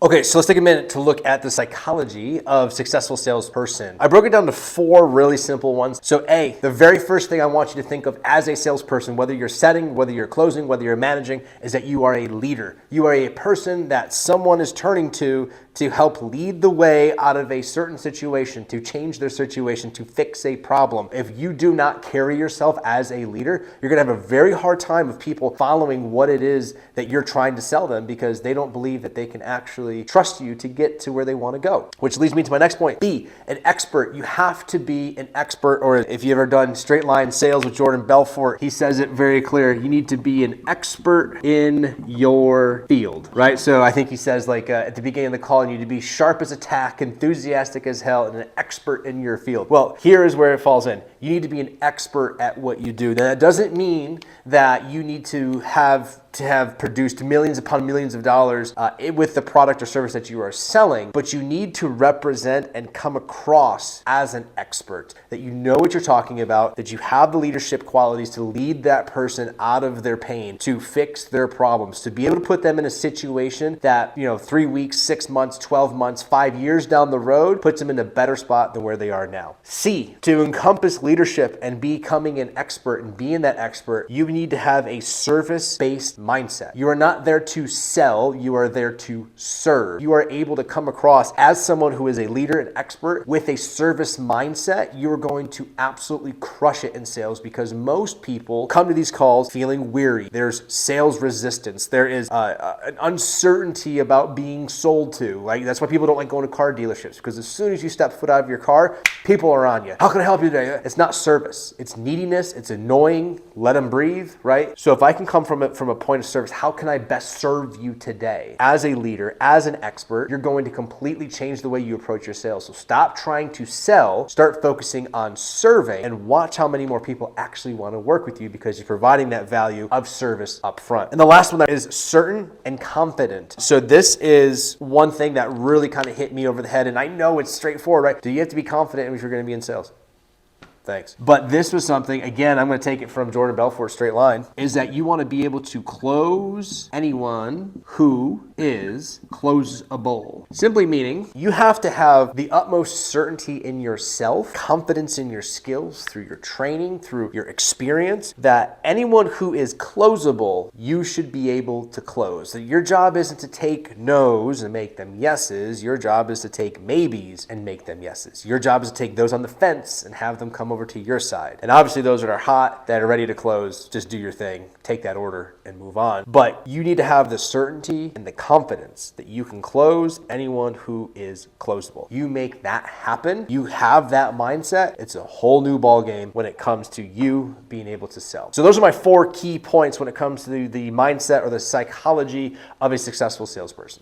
Okay, so let's take a minute to look at the psychology of successful salesperson. I broke it down to 4 really simple ones. So A, the very first thing I want you to think of as a salesperson, whether you're setting, whether you're closing, whether you're managing, is that you are a leader. You are a person that someone is turning to help lead the way out of a certain situation, to change their situation, to fix a problem. If you do not carry yourself as a leader, you're gonna have a very hard time of people following what it is that you're trying to sell them because they don't believe that they can actually trust you to get to where they want to go. Which leads me to my next point. B, an expert. You have to be an expert, or if you've ever done straight line sales with Jordan Belfort, he says it very clear. You need to be an expert in your field, right? So I think he says at the beginning of the call, you need to be sharp as a tack, enthusiastic as hell, and an expert in your field. Well, here is where it falls in. You need to be an expert at what you do. Now, that doesn't mean that you need to have produced millions upon millions of dollars with the product or service that you are selling, but you need to represent and come across as an expert, that you know what you're talking about, that you have the leadership qualities to lead that person out of their pain, to fix their problems, to be able to put them in a situation that, 3 weeks, 6 months, 12 months, 5 years down the road puts them in a better spot than where they are now. C, to encompass leadership and becoming an expert and being that expert, you need to have a service-based mindset. You are not there to sell, you are there to serve. You are able to come across as someone who is a leader and expert with a service mindset. You're going to absolutely crush it in sales because most people come to these calls feeling weary. There's sales resistance. There is an uncertainty about being sold to. That's why people don't like going to car dealerships, because as soon as you step foot out of your car, people are on you. How can I help you today? It's not service. It's neediness. It's annoying. Let them breathe, right? So if I can come from a point of service, how can I best serve you today? As a leader, as an expert, you're going to completely change the way you approach your sales. So stop trying to sell, start focusing on serving, and watch how many more people actually want to work with you because you're providing that value of service up front. And the last one is certain and confident. So this is one thing that really kind of hit me over the head, and I know it's straightforward, right? Do you have to be confident if you're going to be in sales? Thanks. But this was something, again, I'm going to take it from Jordan Belfort straight line, is that you want to be able to close anyone who is closable. Simply meaning you have to have the utmost certainty in yourself, confidence in your skills through your training, through your experience, that anyone who is closable, you should be able to close. That your job isn't to take no's and make them yeses. Your job is to take maybes and make them yeses. Your job is to take those on the fence and have them come over to your side. And obviously those that are hot, that are ready to close, just do your thing, take that order and move on. But you need to have the certainty and the confidence that you can close anyone who is closable. You make that happen, you have that mindset, it's a whole new ball game when it comes to you being able to sell. So those are my 4 key points when it comes to the mindset or the psychology of a successful salesperson.